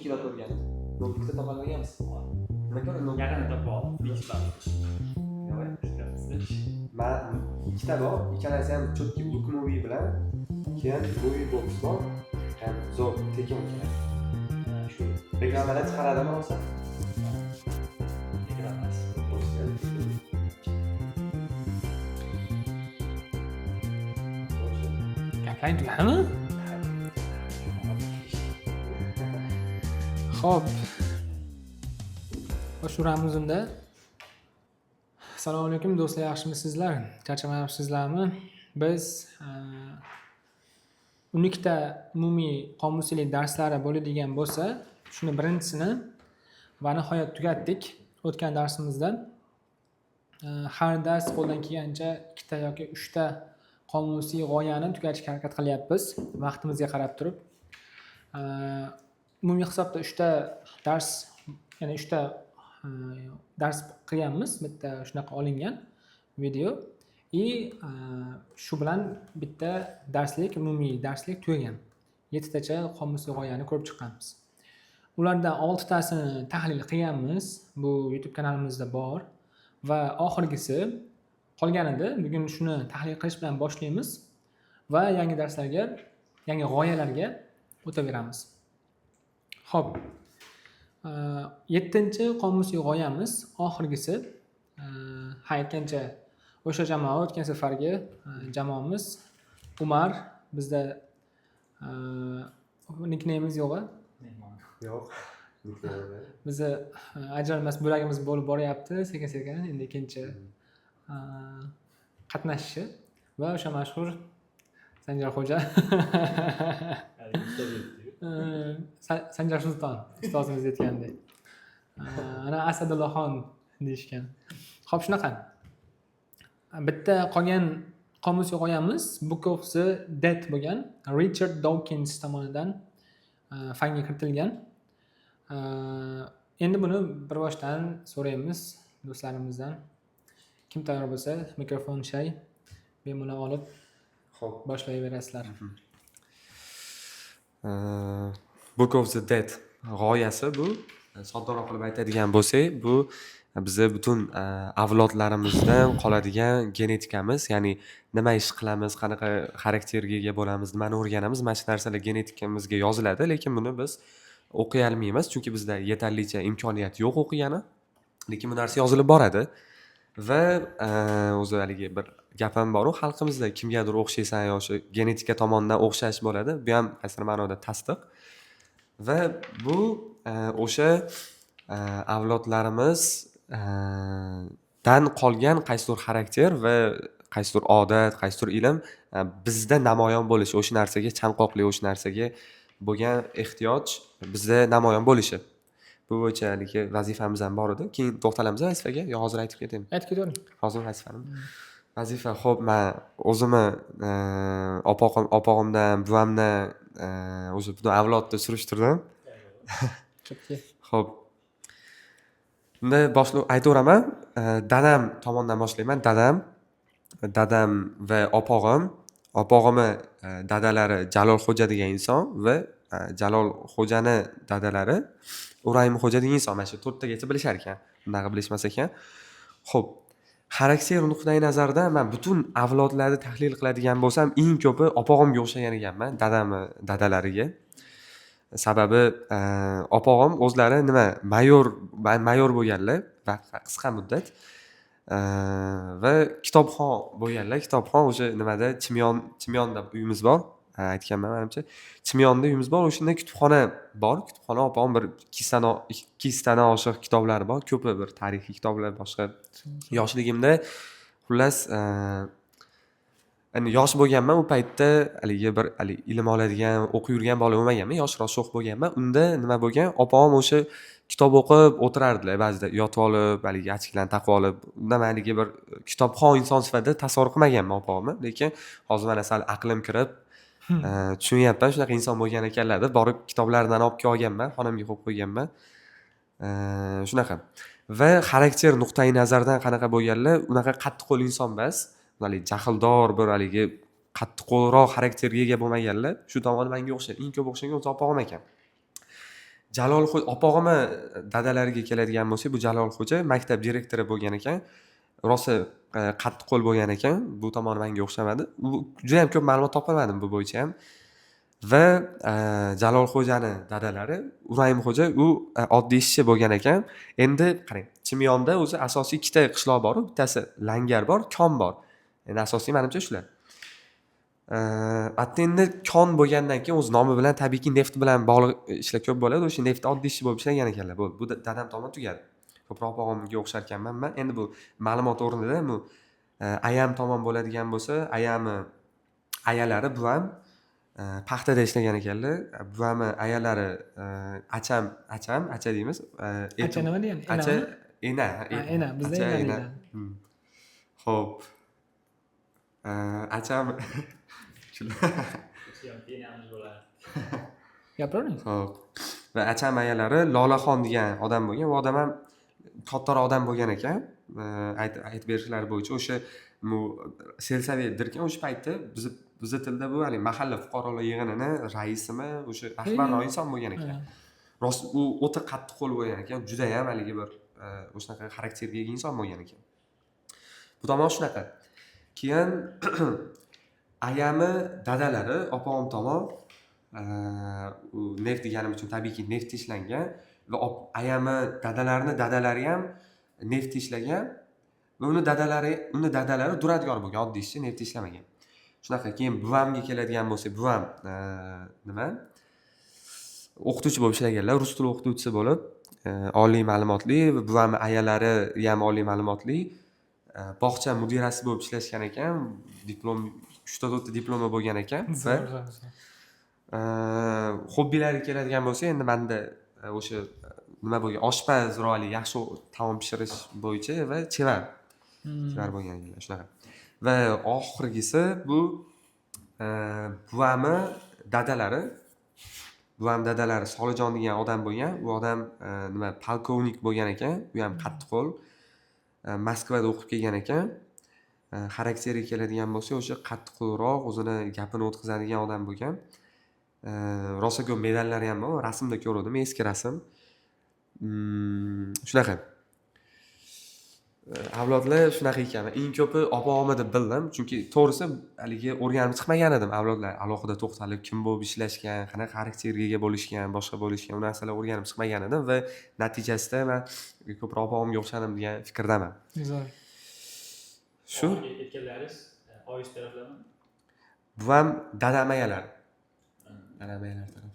kilo ko'rgan. Notebookda topa olmaganmiz. Nima ko'rgan? Yaqin topa oldim. Ikkita. Men ikkita bor, ikkalasi ham cho'tki book movie bilan keyin movie box bor. Ham zo'r tekin kerak. Shu reklamalar chiqaradimi bo'lsa? Gaplang tugadimi? Xo'p. Boshlaymiz unda. Assalomu alaykum do'stlar, yaxshimisizlar? Charchamayapsizlarmi? Biz 12 ta umumiy qomusilik darslari bo'ladigan bo'lsa, shuni birinchisini va nihoyat tugatdik o'tgan darsimizda. Har dars qo'ldan kelgancha 2 ta yoki 3 ta qomusiy g'oyani tugatishga harakat qilyapmiz vaqtimizga qarab turib. Umumiy hisobda 3 ta dars, ya'ni 3 ta dars qilganmiz, bitta shunaqa olingan video. Shu bilan bitta darslik, umumiy darslik tugagan. 7 tacha qomusiy g'oyani ko'rib chiqqanmiz. Ulardan 6 tasini tahlil qilganmiz. Bu YouTube kanalimizda bor va oxirgisi qolgan edi. Bugun shuni tahlil qilish bilan boshlaymiz va yangi darslarga, yangi g'oyalarga o'taveramiz. Xo'p. 7-chi qomusiy g'oyamiz oxirgisi. Aytgancha o'sha jamoa o'tgan safargi jamoamiz Umar, bizda nicknamemiz yo'q-a? Yo'q. Bizni ajralmas bo'lagimiz bo'lib boryapti sekin-sekin. Endi ikkinchi qatnashishi va o'sha mashhur Sanjarxo'ja Sanjar Sulton ustozimiz aytgandek. Ana Asadullaxon deyishgan. Xo'p, shunaqa. Bitta qolgan qomusiy g'oyamiz Book of the Dead bo'lgan. Richard Dawkins tomonidan fanga kiritilgan. Endi buni bir boshdan so'raymiz do'stlarimizdan. Kim tayyor bo'lsa, mikrofon shay bemalol olib, Xo'p, boshlayverasizlar. Book of the Dead g'oyasi bu, soddaroq qilib aytadigan bo'lsak, bu bizni butun avlodlarimizdan qoladigan genetikamiz, ya'ni nima ish qilamiz, qanaqa xarakterga ega bo'lamiz, nimani o'rganamiz, mana shu narsalar genetikamizga yoziladi, lekin buni biz o'qiy olmaymiz, chunki bizda yetarlicha imkoniyat yo'q o'qigani. Lekin bu narsa yozilib boradi va o'zi haligi bir gap ham bor-ku, xalqimizda kimgadir o'xshaysan yoki genetika tomonidan o'xshash bo'ladi. Bu ham qaysidir ma'noda tasdiq. Va bu o'sha avlodlarimiz dan qolgan qaysidir xarakter va qaysidir odat, qaysidir ilm bizda namoyon bo'lishi, o'sha narsaga chanqoqlik, o'sha narsaga bo'lgan ehtiyoj bizda namoyon bo'lishi. Bu bo'yicha haligi vazifamiz ham bor edi. Keyin to'xtalamiz vazifaga. Yo, hozir aytib ketaymi? Aytib ketavering. Hozir vazifani. Vazifa, xo'p, men o'zimni opog'imdan, buvamdan o'sha butun avlodni surishtirdim. Xo'p. Unda boshlab aytaveraman. Dadam tomonidan boshlayman. Dadam va opog'imni dadalari Jalolxo'ja degan inson va Jalolxo'jani dadalari O'rayimxo'ja degan inson. Mana shu 4 tagacha bilishar ekan. Bunaqa bilishmas ekan. Xo'p. Xarakter nuqtai nazaridan men butun avlodlarni tahlil qiladigan bo'lsam, eng ko'pi opog'imga o'xshagan ekanman, dadalariga. Sababi opog'im o'zlari mayor bo'lganlar va qisqa muddat va kitobxon bo'lganlar. Kitobxon o'sha nimada Chimyonda uyimiz bor. Aytganman menimcha. Chimyonda uyimiz bor. O'shanda kutubxona bor. Kutubxona opog'im bir 200 tadan oshiq kitoblari bor. Ko'pi bir tarixiy kitoblar, boshqa. Yoshligimda xullas yosh bo'lganman, u paytda haligi bir ilm oladigan, o'qib yurgan bola bo'lmaganman, yoshroq sho'x bo'lganman. Unda nima bo'lgan? Opam o'sha kitob o'qib o'tirardilar, ba'zida yotib olib, haligi achiklarni taqib olib. Unda men haligi bir kitobxon inson sifatida tasavvur qilmaganman opamni, lekin hozir mana sal aqlim kirib, tushunyapman, shunaqa inson bo'lgan ekanlar deb borib kitoblardan olib kelganman, xonamga qo'yib qo'yganman. Shunaqa. Va xarakter nuqtai nazaridan qanaqa bo'lganlar, unaqa qattiqqo'l inson emas. Haligi jahldor, bir haligi qattiqqo'lroq xarakterga ega bo'lmaganlar. Shu tomoni menga o'xshaydi. Eng ko'p o'xshagan o'zi opog'im ekan. opog'imni dadalariga keladigan bo'lsak, bu Jalolxo'ja maktab direktori bo'lgan ekan. Rosa qattiqqo'l bo'lgan ekan. Bu tomoni menga o'xshamadi. Juda ham ko'p ma'lumot topolmadim bu bo'yicha ham. Va Jalolxo'jani dadalari Urayimxo'ja u oddiy ishchi bo'lgan ekan. Endi qarang, Chimyonda o'zi asosiy ikkita qishloq bor, bittasi Langar bor, Kon bor. Endi asosiy menimcha shular. Hatto endi Kon bo'lgandan keyin o'z nomi bilan tabiiyki neft bilan bog'liq ishlar ko'p bo'ladi. O'sha neftda oddiy ishchi bo'lib ishlagan ekanlar. Bu dadam tomon tugadi. Ko'proq opog'imga o'xshar ekanman men. Endi bu ma'lumot o'rnida bu ayam tomon bo'ladigan bo'lsa, ayalari bu ham paxtada ishlagan ekanlar. Buvami ayalari acha deymiz. Acha nima degani? Acha ena. Ena, bizda ena deyiladi. Xo'p. Acham Gapiravering. Xo'p. Va acham ayalari Lolaxon degan odam bo'lgan. U odam ham kattaroq odam bo'lgan ekan. Aytib berishlari bo'yicha o'sha selsaviydir ekan. O'sha paytda bizning tilda bu hali mahalla fuqarolar yig'inini raisimi, o'sha rahbar inson bo'lgan ekan. Rost u o'ta qattiq qo'l bo'lgan ekan. Juda ham haligi bir o'shanaqa xarakterga ega inson bo'lgan ekan. Bu tomon shunaqa. Keyin ayami dadalari, opam tomon neft deganim uchun tabiiyki neft ishlangan va ayami dadalari ham neft ishlagan va uni dadalari duradgor bo'lgan, oddiy ishchi, neft ishlamagan. Shunaqa. Keyin buvamga keladigan bo'lsak, buvam nima? O'qituvchi bo'lib ishlaganlar, rus tili o'qituvchisi bo'lib, oliy ma'lumotli, buvamning ayalari ham oliy ma'lumotli, bog'cha mudirasi bo'lib ishlashgan ekan, diplom 3 diplomi bo'lgan ekan va hobbilariga keladigan bo'lsa, endi menda o'sha nima bo'lgan, oshpaz ro'yali, yaxshi taom pishirish bo'yicha va chevar bo'lgan ekan, shunaqa. Va oxirgisi bu buvamning dadalari Solijon degan odam bo'lgan. U odam polkovnik bo'lgan ekan, u ham qattiqqo'l. Moskvada o'qib kelgan ekan. Xarakteriga keladigan bo'lsa, o'sha qattiqqo'lroq, o'zini gapini o'tkazadigan odam bo'lgan. Rosa ko'p medallari ham bor. Rasmda ko'rdim, eski rasm. Shunaqa. Avlodlar shunaqa ekan. Eng ko'pi opog'imni deb bildim, chunki to'g'risi haligi o'rganib chiqmagan edim. Avlodlar alohida to'xtalib, kim bo'lib ishlashgan, qanaqa xarakterga ega bo'lishgan, boshqa bo'lishgan, u narsalar o'rganib chiqmagan edim va natijasida men ko'proq opog'imga o'xshadim degan fikrdaman. Zo'r. Shu aytganlaringiz oiz taraflami? Buvam dadam ayalari. Dadam ayalari taraf.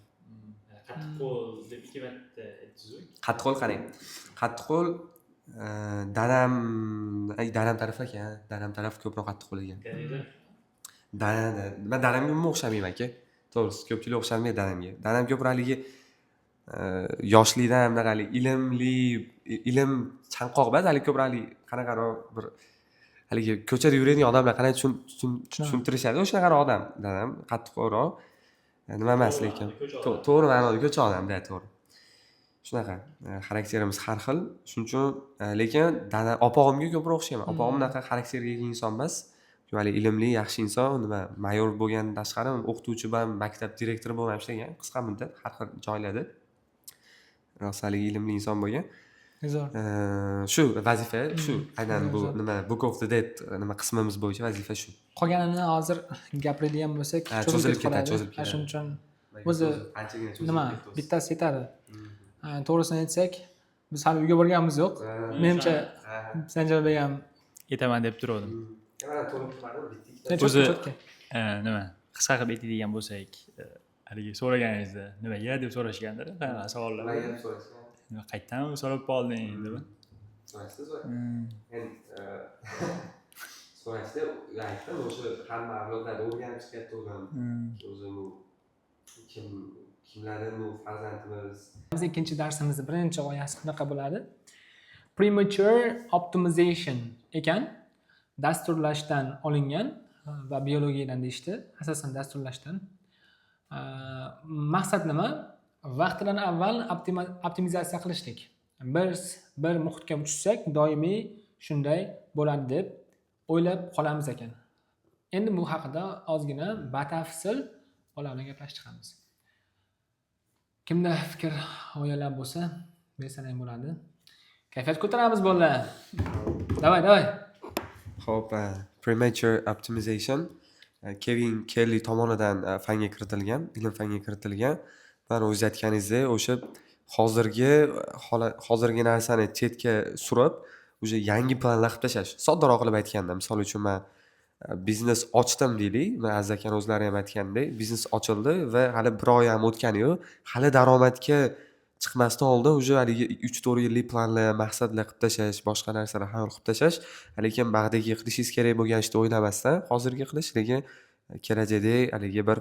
Qattiqqo'l deb ikki marta aytdingiz-ku. Qattiqqo'l qarang. Qattiqqo'l dadam taraf ekan. Dadam taraf ko'proq qattiqqo'l ekan. Men dadamga umuman o'xshamayman aka. To'g'risi, ko'pchilik o'xshamaydi dadamga. Dadam ko'proq haligi yoshlikdan bunaqa ilm chanqoq emas, haligi ko'proq haligi qanaqaroq bir haligi ko'chada yuradigan odamlar qanday tushuntirishadi, o'shanaqa odam dadam, qattiqqo'lroq. Nima emas lekin to'g'ri ma'noda ko'cha odam-da, to'g'ri. Shunaqa, xarakterimiz har xil. Shuning uchun lekin dadam opog'imga ko'proq o'xshayman. Opog'im unaqa xarakterga ega inson emas. Hali ilmli, yaxshi inson, mayor bo'lgandan tashqari o'qituvchi bilan maktab direktori bo'lib ishlagan, qisqa muddat har xil joylarda. Rosalik ilmli inson bo'lgan. Shu vazifa, shu aynan bu Book of the Dead qismimiz bo'yicha vazifa shu. Qolganini hozir gapiradigan bo'lsak, cho'zilib ketadi. Shuning uchun o'zi nima, bittasi yetadi. To'g'risini aytsak, biz hali uyga borganimiz yo'q. Menimcha Sanjarbek ham Yetaman deb turgandim. o'zi nima, qisqa qilib aytadigan bo'lsak, haligi so'raganingizda nimaga deb so'rashgandir, savollar. Nima qayerdan so'rab qolding deb. So'rashdi, aytdim, o'sha hamma avlodlarda o'rganib chiqyapti o'zim. O'zim kimlarni farzandimiz. Biz ikkinchi darsimizni birinchi g'oyasi qanaqa bo'ladi? Premature optimization ekan. Dasturlashdan olingan va biologiyadan deyishdi, asosan dasturlashdan. Maqsad nima? Vaqtidan avval optimizatsiya qilishlik. Biz bir muhitga tushsak, doimiy shunday bo'ladi deb o'ylab qolamiz ekan. Endi bu haqida ozgina batafsil olamda gaplashib chiqamiz. Kimda fikr, g'oyalar bo'lsa, bersanang bo'ladi. Kayfiyat ko'taramiz bolalar. Davay. Xo'p, premature optimization Kevin Kelly tomonidan fanga kiritilgan, ilm fanga kiritilgan. Mana o'zingiz aytganingizdek, o'sha hozirgi narsani chetga surib, o'sha yangi planlar qilib tashlash. Soddaroq qilib aytganda, misol uchun men biznes ochdim deylik, men Aziz akani o'zlari ham aytgandek, biznes ochildi va hali 1 oy ham o'tgani yo'q. Hali daromadga chiqmasdan oldin o'sha haligi 3-4 yillik planlar, maqsadlar qilib tashlash, boshqa narsalar hayol qilib tashlash, lekin bag'dagi qilishingiz kerak bo'lgan ishni o'ylamasdan, hozirgi qilish, lekin kelajakda haligi bir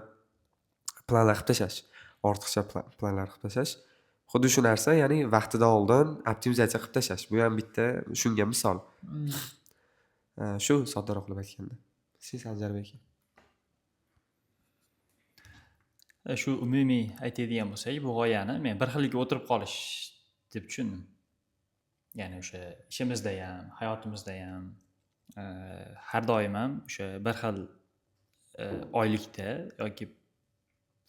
planlar qilib tashlash, ortiqcha planlar qilib tashlash. Xuddi shu narsa, ya'ni vaqtidan oldin optimizatsiya qilib tashlash. Bu ham bitta shunga misol. Shu soddaroq qilib aytganda. Siz Sanjarbek aka. Shu umumiy aytadigan bo'lsak, bu g'oyani men bir xillikka o'tirib qolish deb tushundim. Ya'ni o'sha ishimizda ham, hayotimizda ham har doim ham o'sha bir xil oylikda yoki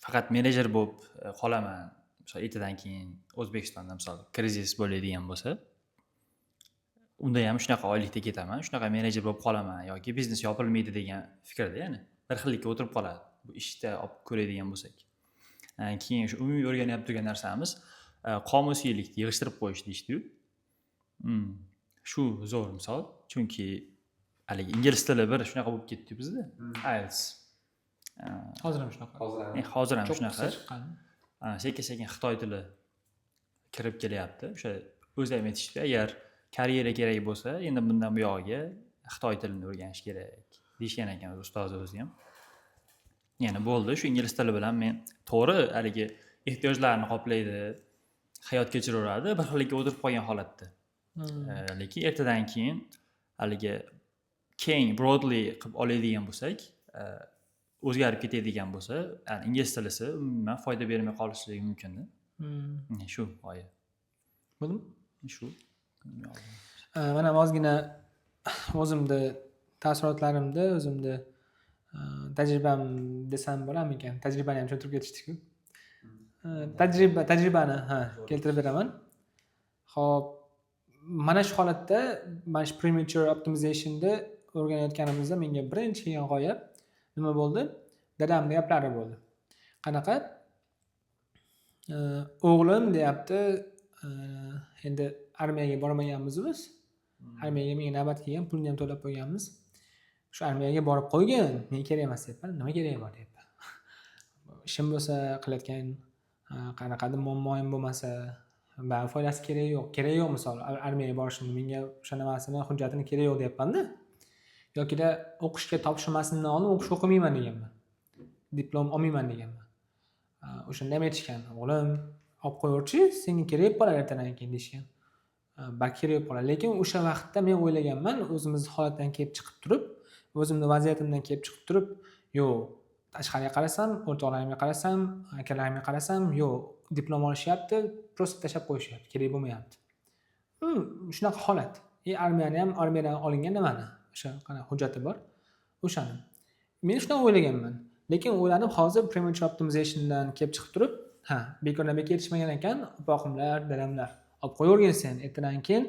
faqat menejer bo'lib qolaman. Misol ertadan keyin O'zbekistonda misol krizis bo'ladigan bo'lsa, unda ham shunaqa oylikda ketaman, shunaqa menejer bo'lib qolaman yoki biznes yopilmaydi degan fikrda, ya'ni bir xillikka o'tirib qoladi. Bu ishda olib ko'radigan bo'lsak. Keyin shu umumiy o'rganib turgan narsamiz qomusiylikni yig'ishtirib qo'yish deyishdi-yu. Shu zo'r misol, chunki haligi ingliz tili bir shunaqa bo'lib ketdi bizda. IELTS. Hozir ham shunaqa. Hozir ham shunaqa. chiqqan. Sekin Xitoy tili kirib kelyapti. O'sha o'zi ham aytishdi, agar karyera kerak bo'lsa, endi bundan bu yog'iga Xitoy tilini o'rganish kerak deyishgan ekan ustoz o'zi ham. Ya'ni bo'ldi, shu ingliz tili bilan men to'g'ri haligi ehtiyojlarni qoplaydi, hayot kechiraveradi, bir xillikka o'tirib qolgan holatda. Lekin ertadan keyin haligi keng broadly qilib oladigan bo'lsak, o'zgarib ketadigan bo'lsa, ingliz tilisi umuman foyda bermay qolishligi mumkin-da. Shu g'oya. Bo'ldimi? Shu. Mana ozgina o'zimni taassurotlarimni, o'zimni tajribam desam bo'larmikan? Tajribani ham tushuntirib ketishdik-ku. Tajribani keltirib beraman. Xo'p, mana shu holatda, mana shu premature optimization'da o'rganayotganimizda menga birinchi kelgan g'oya nima bo'ldi? Dadamning gaplari bo'ldi. Qanaqa? O'g'lim deyapti, endi armiyaga bormaganmiz biz. Armiyaga menga navbat kelgan, pulni ham to'lab qo'yganmiz. Shu armiyaga borib qo'ygan, menga kerak emas deyapman. Nima keragi bor deyapman. Ishim bo'lsa, qilayotgan qanaqadir muammoim bo'lmasa, ba'zi foydasi kerak yo'q. Kerak yo'q, misol armiyaga borishimni, menga o'sha nimasini, hujjatini kerak yo'q deyapman-da. Yokida o'qishga topshirmasimdan oldin o'qish o'qimayman deganman. Diplom olmayman deganman. O'shanda ham aytishgan, o'g'lim, olib qo'yurchi, senga kerak bo'lar ertadan keyin deyishgan. Balki kerak bo'lar, lekin o'sha vaqtda men o'ylaganman, o'zimiz holatdan kelib chiqib turib, o'zimni vaziyatimdan kelib chiqib turib, yo'q, tashqariga qarasam, o'rtoqlarimga qarasam, akalarimga qarasam, yo'q, diplom olishyapti, prosta tashlab qo'yishyapti, kerak bo'lmayapti. Shunaqa holat. Armiyadan olingan nimani? O'sha qana hujjati bor. O'shani. Men shunaqa o'ylaganman. Lekin o'yladim, hozir premature optimization'dan kelib chiqib turib, bekordan bekor yetishmagan ekan, opoqimlar, dadamlar. Olib qo'yavergin sen, ertadan keyin,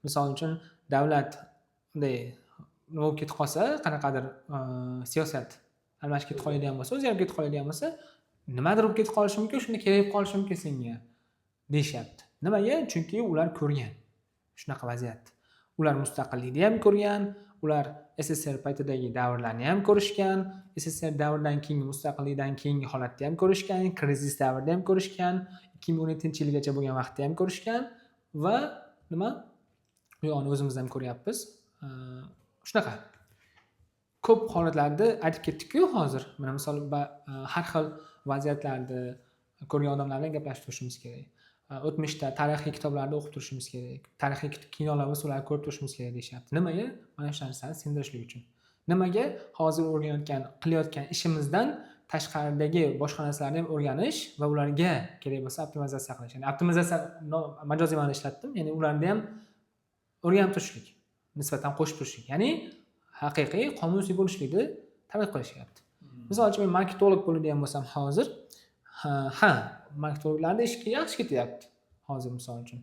misol uchun davlat bunday nima bo'lib ketib qolsa, qanaqadir siyosat almashib ketib qoladigan bo'lsa, o'zgarib ketib qoladigan bo'lsa, nimadir bo'lib ketib qolishi mumkin, shunda kerak bo'lib qolishi mumkin senga deyishyapti. Nimaga? Chunki ular ko'rgan shunaqa vaziyatni. Ular mustaqillikni ham ko'rgan, ular SSR paytidagi davrlarni ham ko'rishgan, SSR davridan keyingi mustaqillikdan keyingi holatni ham ko'rishgan, krizis davrida ham ko'rishgan, 2017-yilgacha bo'lgan vaqtda ham ko'rishgan va nima? Bu yo'qni o'zimiz ham ko'ryapmiz. Shunaqa. Ko'p holatlarda aytib ketdik-ku hozir. Mana misol har xil vaziyatlarda ko'rgan odamlar bilan gaplashib turishimiz kerak. O'tmishda tarixiy kitoblarda o'qib turishimiz kerak. Tarixiy kinolar bo'lsa, ularni ko'rib turishimiz kerak deyapti. Nimaga? Mana shu narsani sindirishlik uchun. Nimaga? Hozir qilayotgan ishimizdan tashqaridagi boshqa narsalarni ham o'rganish va ularga kerak bo'lsa optimizatsiya qilish. Ya'ni optimizatsiya majoziy ma'noda ishlatdim. Ya'ni ularni ham o'rganib turishlik, nisbatan qo'shib turishlik. Ya'ni haqiqiy qomusiy bo'lishlikni talab qilishyapti. Misol uchun men marketolog bo'ladigan bo'lsam hozir Ha, marketologlarda ishga yaxshi ketyapti hozir misol uchun.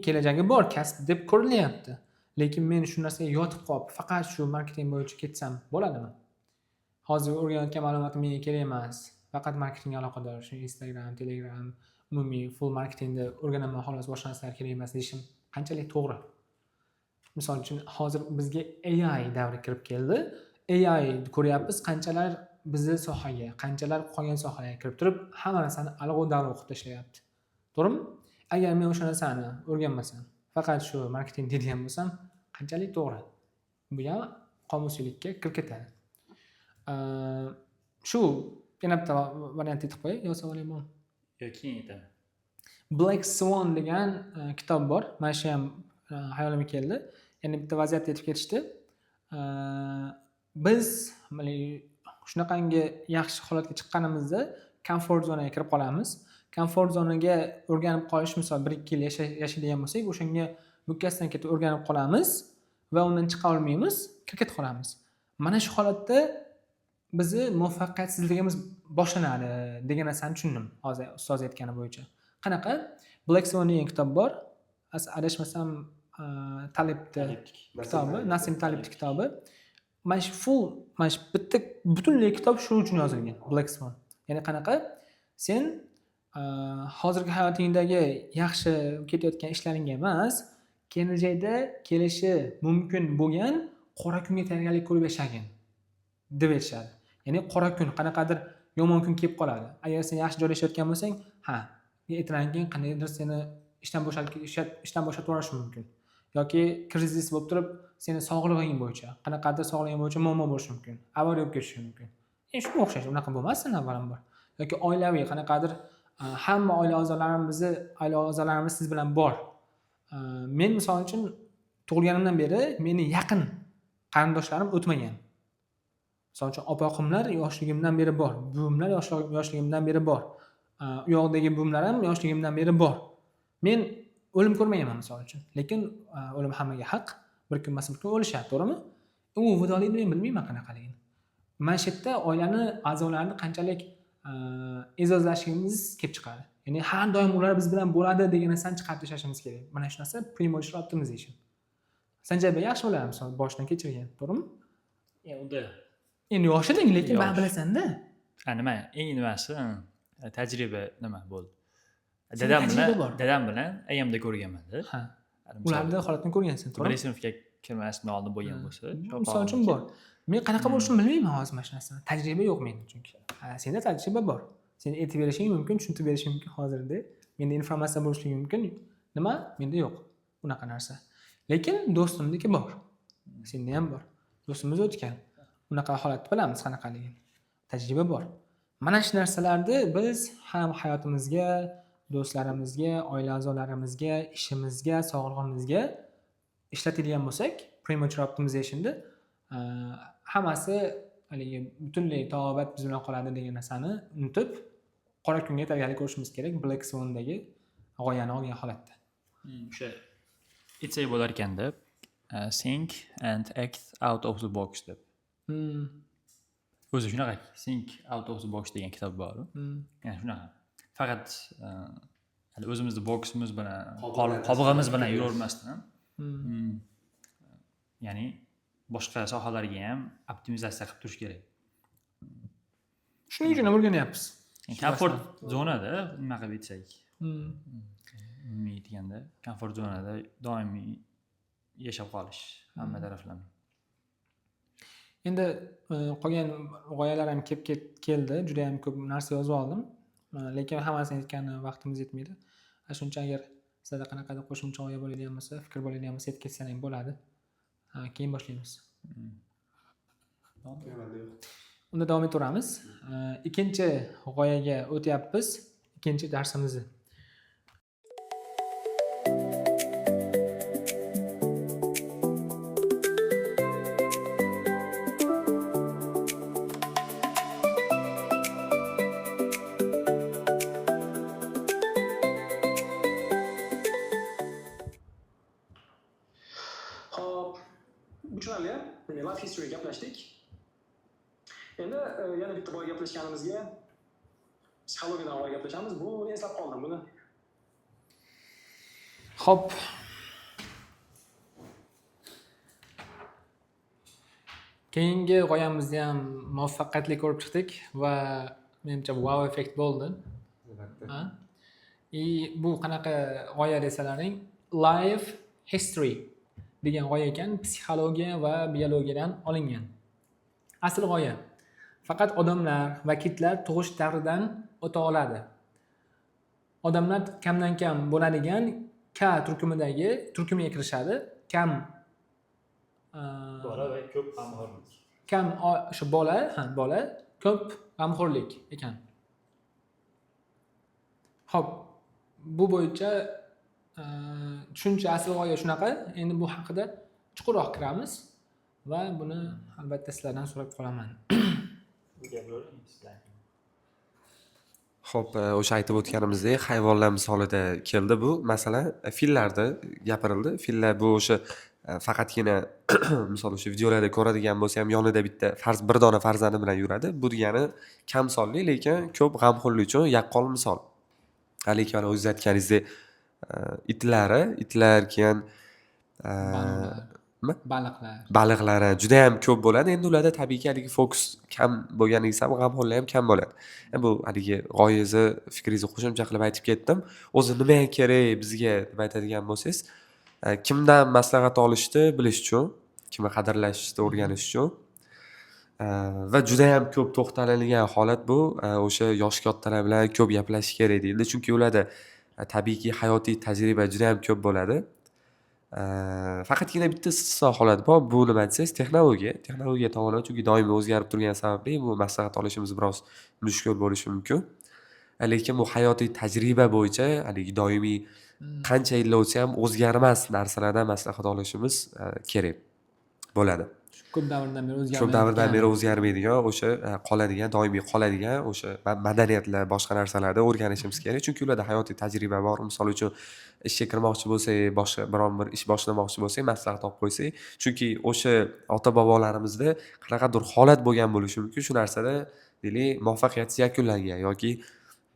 Kelajagi bor kasb deb ko'rilyapti. Lekin men shu narsaga yotib qolib, faqat shu marketing bo'yicha ketsam bo'ladimi? Hozir o'rganayotgan ma'lumotim menga kerak emas. Faqat marketingga aloqador, shu Instagram, Telegram, umumiy full marketingni o'rganaman xolos, boshqa narsalar kerak emas deyishim qanchalik to'g'ri? Misol uchun hozir bizga AI davri kirib keldi. AI ko'ryapmiz qanchalar bizni sohaga, qanchalar qolgan sohalarga kirib turib, hamma narsani alg'ov-dalg'ov qilib tashlayapti. To'g'rimi? Agar men o'sha narsani o'rganmasam, faqat shu marketing deydigan bo'lsam, qanchalik to'g'ri? Bu ham qomusiylikka kirib ketadi. Shu yana bitta variant aytib qo'yay, yo savoling bormi? Yo'q, keyin aytaman. Black Swan degan kitob bor. Mana shu ham hayolimga keldi. Ya'ni bitta vaziyatda aytib ketishdi. Biz shunaqangi yaxshi holatga chiqqanimizda comfort zonaga kirib qolamiz. Comfort zonaga o'rganib qolish, misol 1-2 yil yashaydigan bo'lsak, o'shanga mukkasidan ketib o'rganib qolamiz va undan chiqa olmaymiz, kirib ketib qolamiz. Mana shu holatda bizni muvaffaqiyatsizligimiz boshlanadi degan narsani tushundim hozir ustoz aytgani bo'yicha. Qanaqa? Black Swan degan kitob bor. Adashmasam Talibning kitobi, Nasim Talibning kitobi. Mana shu bitta butunlay kitob shu uchun yozilgan, Black Swan. Ya'ni qanaqa? Sen hozirgi hayotingdagi yaxshi ketayotgan ishlaringga emas, kelajakda kelishi mumkin bo'lgan qora kunga tayyorgarlik ko'rib yashagin deb aytishadi. Ya'ni qora kun, qanaqadir yomon kun kelib qoladi. Agar sen yaxshi joyda ishlayotgan bo'lsang, ertadan keyin qandaydir seni ishdan bo'shatib yuborishi mumkin. Yoki krizis bo'lib turib, seni sog'lig'ing bo'yicha, qanaqadir sog'lig'ing bo'yicha muammo bo'lishi mumkin. Avariya bo'lib ketishi mumkin. Shunga o'xshash, unaqa bo'lmasin avvalambor. Yoki oilaviy qanaqadir hamma oila a'zolarimiz siz bilan bor. Men misol uchun tug'ilganimdan beri meni yaqin qarindoshlarim o'tmagan. Misol uchun opa-oqimlar yoshligimdan beri bor, buvimlar yoshligimdan beri bor. U yoqdagi buvimlar ham yoshligimdan beri bor. Men o'lim ko'rmayman misol uchun. Lekin o'lim hammaga haq. Bir kun emas bir kun o'lishadi, to'g'rimi? U vidolikni men bilmayman qanaqaligini. Mana shu yerda oilani a'zolarini qanchalik e'zozlashimiz kelib chiqadi. Ya'ni har doim ular biz bilan bo'ladi degan narsani chiqarib tashlashimiz kerak. Mana shu narsa primotional optimization. Sanjarbek yaxshi bo'ladi misol boshdan kechirgan, to'g'rimi? Unda Endi yosh eding, lekin men bilasan-da. Nima? Eng nimasi tajriba nima bo'ldi? Dadam bilan ayamda ko'rganman-da. Ha. Ularda holatni ko'rgansan, to'g'ri? Birinchi sinfga kirmasdan oldin bo'lgan bo'lsa, misol uchun bor. Men qanaqa bo'lishini bilmayman hozir mana shu narsani. Tajriba yo'q menda chunki. Senda tajriba bor. Sen aytib berishing mumkin, tushuntirib berishing mumkin hozirda. Menda informatsiya bo'lishligi mumkin. Nima? Menda yo'q unaqa narsa. Lekin do'stimniki bor. Senda ham bor. Do'stimiz o'tgan. Unaqa holatni bilamiz qanaqaligini. Tajriba bor. Mana shu narsalarni biz ham hayotimizga, do'stlarimizga, oila a'zolarimizga, ishimizga, sog'lig'imizga ishlatadigan bo'lsak, premature optimizationda hammasi haligi butunlay taobat biz bilan qoladi degan narsani unutib, qora kunga tayyorgarlik ko'rishimiz kerak Black Swandagi g'oyani olgan holatda. O'sha aytsak bo'lar ekanda, think and act out of the box deb. O'zi shunaqa, think out of the box degan kitob bor. Ya'ni shunaqa. Faqat o'zimizni boksimiz bilan, qobig'imiz bilan yuravermasdan, ya'ni boshqa sohalarga ham optimizatsiya qilib turish kerak. Shuning uchun ham o'rganyapmiz. Komfort zonada nima qilib aytsak, aytganda, komfort zonada doimiy yashab qolish hamma taraflama. Endi qolgan g'oyalar ham keldi, juda ham ko'p narsa yozib oldim. Lekin hammasini aytgani vaqtimiz yetmaydi. Shuncha agar sizlarda qanaqadir qo'shimcha g'oya bo'ladigan bo'lsa, fikr bo'ladigan bo'lsa aytib ketsangiz bo'ladi. Keyin boshlaymiz. Unda davom etaveramiz. Ikkinchi g'oyaga o'tyapmiz. Ikkinchi darsimizni. Tushunarli, life history gaplashdik. Endi yana bitta boy gaplashganimizga psixologiyadan avval gaplashamiz. Buni eslab qoldim buni. Xo'p. Keyingi g'oyamizni ham muvaffaqiyatli ko'rib chiqdik va menimcha wow effekt bo'ldi. Ha? Bu qanaqa g'oya desalaring, life history degan g'oya ekan, psixologiya va biologiyadan olingan. Asl g'oya. Faqat odamlar va kitlar tug'ish davridan o'ta oladi. Odamlar kamdan kam bo'ladigan K turkumiga kirishadi. Kam Bola va ko'p g'amxo'rlik. kam o'sha bola, ko'p g'amxo'rlik ekan. Xo'p, bu bo'yicha tushuncha asl g'oya shunaqa. Endi bu haqida chuqurroq kiramiz va buni albatta sizlardan so'rab qolaman. Xo'p, o'sha aytib o'tganimizdek, hayvonlar misolida keldi bu masala. Fillarni gapirildi. Fillar bu o'sha faqatgina misol o'sha videolarda ko'radigan bo'lsa ham yonida bitta bir dona farzandi bilan yuradi. Bu degani kam sonli, lekin ko'p g'amxo'rlik uchun yaqqol misol. Lekin o'zingiz aytganingizdek, itlar keyin baliqlari juda ham ko'p bo'ladi. Endi ularda tabiiyki haligi fokus kam bo'lganiga sabab g'amxo'rlik ham kam bo'ladi. Bu haligi g'oyangizni, fikringizni qo'shimcha qilib aytib ketdim. O'zi nima kerak bizga deb aytadigan bo'lsangiz, kimdan maslahat olishni bilish uchun, kimni qadrlashni o'rganish uchun va juda ham ko'p to'xtaladigan holat bu o'sha yosh kattalar bilan ko'p gaplashish kerak deyildi. Chunki ularda tabiiyki hayotiy tajriba juda ham ko'p bo'ladi. Faqatgina bitta istisno holat bor. Bu nima desangiz, texnologiya tomonidan, chunki doimiy o'zgarib turgani sababli bu maslahat olishimiz biroz mushkul bo'lishi mumkin. Lekin bu hayotiy tajriba bo'yicha haligi doimiy qancha yil o'tsa ham o'zgarmas narsalardan maslahat olishimiz kerak bo'ladi. Ko'p davrdan beri o'zgarmaydigan o'sha qoladigan, doimiy qoladigan o'sha madaniyatlar, boshqa narsalarda o'rganishimiz kerak. Chunki ularda hayotiy tajriba bor. Misol uchun ishga kirmoqchi bo'lsak, boshqa biron bir ish boshlamoqchi bo'lsak, maslahat olib qo'ysak, chunki o'sha ota-bobolarimizda qanaqadir holat bo'lgan bo'lishi mumkin. Shu narsada deylik, muvaffaqiyatsiz yakunlangan yoki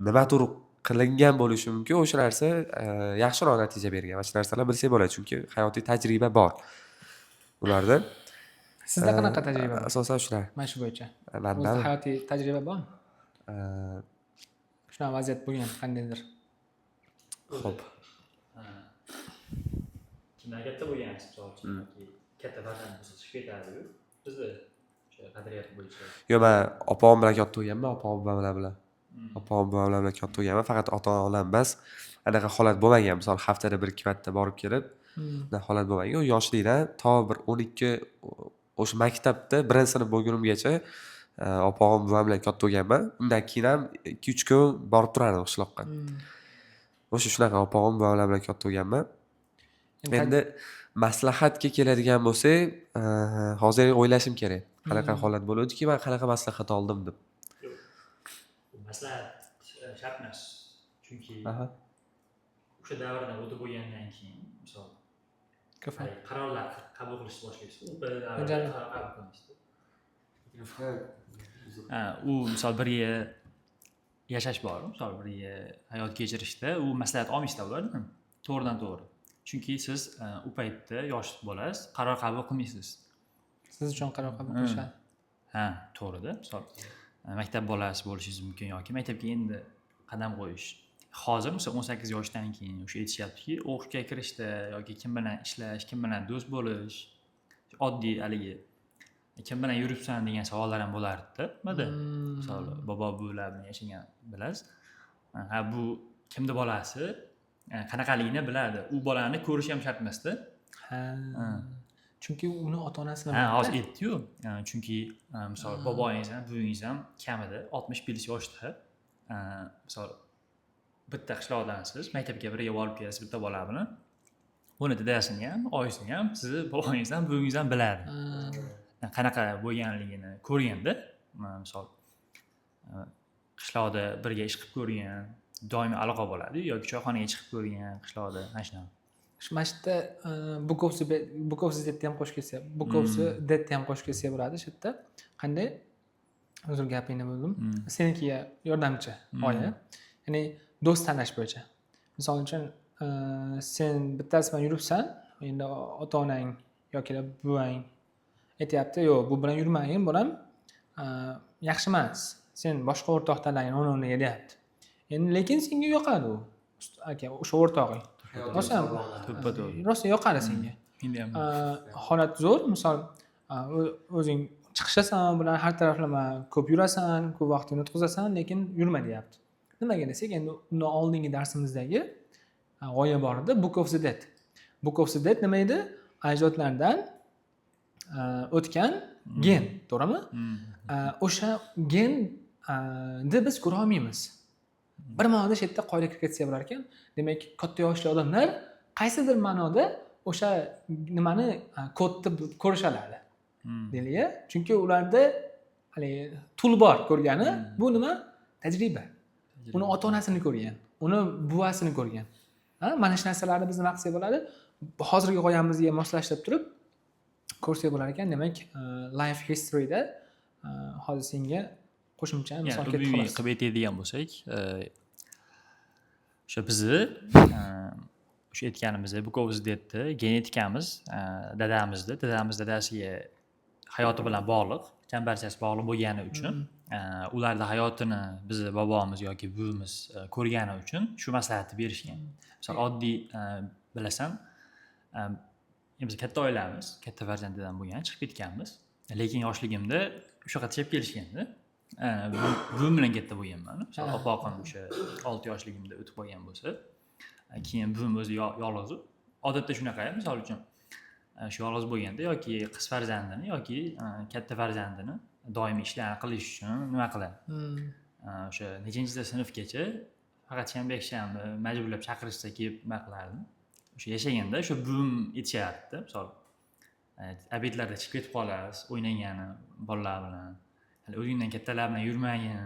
nimadir qilingan bo'lishi mumkin. O'sha narsa yaxshiroq natija bergan. Mana shu narsalar bilsak bo'ladi, chunki hayotiy tajriba bor ularda. Sizda qanaqa tajriba bor? Asosan shular. Mana shu bo'yicha. Manda O'zida hayotiy tajriba bormi? Shunaqa vaziyat bo'lgan qandaydir. Xo'p. Kimdan katta bo'lgansiz, misol uchun yoki katta farzand bo'lsa chiqib ketadi-yu. Bizda o'sha qadriyat bo'yicha. Yo'q, men opam bilan katta bo'lganman, opam buvalar bilan. Opam buvalar bilan katta bo'lganman, faqat ota-onam emas. Anaqa holat bo'lmagan. Misol haftada 1-2 marta borib kelib, holat bo'lmagan. U yoshlikdan to bir 12 o'sha maktabda 1-sinf bo'lgunimgacha opam buvam bilan katta bo'lganman. Undan keyin ham 2-3 kun borib turardim qishloqqa. O'sha shunaqa opam buvalar bilan katta bo'lganman. Endi maslahatga keladigan bo'lsak, hozir o'ylashim kerak. Qanaqa holat bo'luvdiki, men qanaqa maslahat oldim deb. Maslahat shart emas. Chunki o'sha davrdan o'tib bo'lgandan keyin, misol qarorlar qabul qilishni boshlaysiz. U misol birga yashash bor, misol birga hayot kechirishda u maslahat olmaysizlar ulardan. To'g'ridan-to'g'ri. Chunki siz u paytda yosh bolasiz, qaror qabul qilmaysiz. Siz uchun qaror qabul qilishadi. Ha, to'g'ri-da. Misol maktab bolasi bo'lishingiz mumkin yoki maktabga endi qadam qo'yish. Hozir misol 18 yoshdan keyin o'sha aytishyaptiki, o'qishga kirishda yoki kim bilan ishlash, kim bilan do'st bo'lish, oddiy haligi kim bilan yuribsan degan savollar ham bo'lardi-da. Mana misol bobo buvilar bilan yashagan bilasiz. Ha, bu kimni bolasi, qanaqaligini biladi. U bolani ko'rish ham shart emas-da. Chunki uni ota-onasi biladi. Ha, hozir aytdi-yu. Chunki misol boboyingiz ham, buvingiz ham kamida 60-70 yoshda. Misol bitta qishloqdansiz, maktabga birga borib kelasiz bitta bola bilan. Uni dadasini ham, oyisini ham, sizni boboyingiz ham, buvingiz ham biladi. Qanaqa bo'lganligini ko'rganda, misol qishloqda birga ish qilib ko'rgan, doimiy aloqa bo'ladi yoki choyxonaga chiqib ko'rgan qishloqda, mana shunaqa. Mana shu yerda Bukovsi debni ham qo'shib kelsa, Bukovsi debni ham qo'shib kelsa bo'ladi shu yerda. Qanday? uzr gapingni bo'ldim. Senikiga yordamchi g'oya. Ya'ni do'st tanlash bo'yicha. Misol uchun sen bittasi bilan yuribsan, endi ota-onang yoki buvang aytyapti, "Yo'q, bu bilan yurmagin, bu ham yaxshi emas. Sen boshqa o'rtoq tanlagin, o'n o'rniga" deyapti. Endi lekin senga yoqadi u. Aka, o'sha o'rtog'ing. Rosa yoqadi senga. Holat zo'r, misol o'zing chiqishasan bilan har taraflama ko'p yurasan, ko'p vaqtini o'tkazasan, lekin yurma deyapti. Nimaga desak, endi undan oldingi darsimizdagi g'oya bor edi, Book of the Dead. Book of the Dead nima edi? Ajdodlardan o'tgan gen, to'g'rimi? O'sha genni biz ko'ra olmaymiz. Bir ma'noda shu yerda qoida kirib ketsa bo'lar ekan. Demak, katta yoshli odamlar qaysidir ma'noda o'sha nimani kodni ko'rishadi. Deylik, chunki ularda hali tul bor ko'rgani, bu nima? Tajriba. Uni ota-onasini ko'rgan, uni buvasini ko'rgan. Mana shu narsalarni biz nima qilsak bo'ladi? Hozirgi g'oyamizga moslashtirib turib ko'rsak bo'lar ekan. Demak, life history'da hozir senga qo'shimcha misol keltirib umumiy qilib aytadigan bo'lsak, o'sha bizni o'sha aytganimizdek, Book of the Dead'ni genetikamiz dadamiz dadasiga hayoti bilan bog'liq, chambarchasi bog'liq bo'lgani uchun, ularning hayotini bizni bobomiz yoki buvimiz ko'rgani uchun shu maslahatni berishgan. Misol oddiy bilasan, biz katta oilamiz, katta farzanddan bo'lgan, chiqib ketganmiz. Lekin yoshligimda o'sha yoqqa chep kelishganda, buvim bilan katta bo'lganman. Misol opog'im o'sha 6 yoshligimda o'tib qolgan bo'lsa, keyin buvim o'zi yolg'iz. Odatda shunaqa, misol uchun shu yolg'iz bo'lganda yoki qiz farzandini yoki katta farzandini doimiy ishlarni qilish uchun nima qiladi? O'sha nechinchi sinfgacha faqat shanba-yakshanba majburlab chaqirishsa kelib nima qilardi? O'sha yashaganda o'sha buvim aytishardi, misol obedlarda chiqib ketib qolasiz, o'ynagani bolalar bilan. Hali o'zingdan kattalar bilan yurmagin.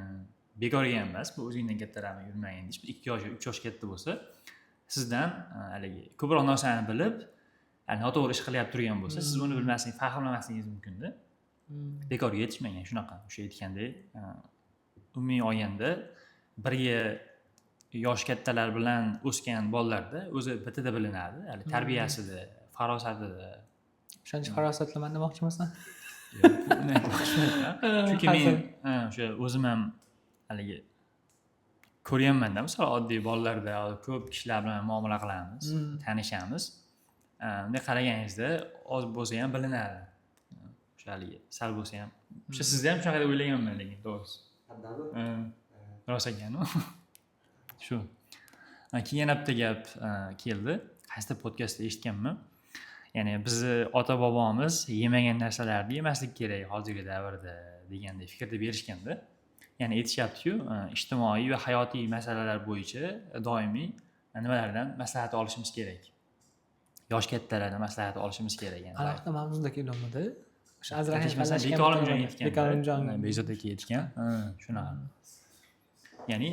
Bekorga emas, bu o'zingdan kattalar bilan yurmagin deyish. 2 yosh, 3 yosh katta bo'lsa, sizdan haligi ko'proq narsani bilib, noto'g'ri ish qilyapti turgan bo'lsa, siz uni bilmasligingiz, fahmlamasligingiz mumkin-da. Bekorga yetishmagan shunaqa. O'sha aytgandek, umumiy olganda birga yosh kattalar bilan o'sgan bolalarda o'zi bitida bilinadi. Hali tarbiyasida, farosatida. O'shancha farosatliman demoqchimisan? Chunki men o'sha o'zim ham haligi ko'rganman-da, misol oddiy bolalarda ko'p kishilar bilan muomala qilamiz, tanishamiz. Bunday qaragangizda oz bo'lsa ham bilinadi. O'sha haligi sal bo'lsa ham. O'sha sizda ham shunaqa deb o'ylaganman lekin to'g'risi. Rost ekan-ku. Shu. Keyin yana bitta gap keldi. Qaysidir podkastda eshitganman. Ya'ni bizni ota-bobomiz yemagan narsalarni yemaslik kerak hozirgi davrda degandek fikrda berishganda. Ya'ni aytishyapti-ku, ijtimoiy va hayotiy masalalar bo'yicha doimiy nimalardan maslahat olishimiz kerak. Yosh kattalardan maslahat olishimiz kerak. Alohida mavzuda kelganmidi? O'sha ajrashmasdan Bekorimjon aytgan. Bekorimjon Bezod aka aytgan. Shunaqa. Ya'ni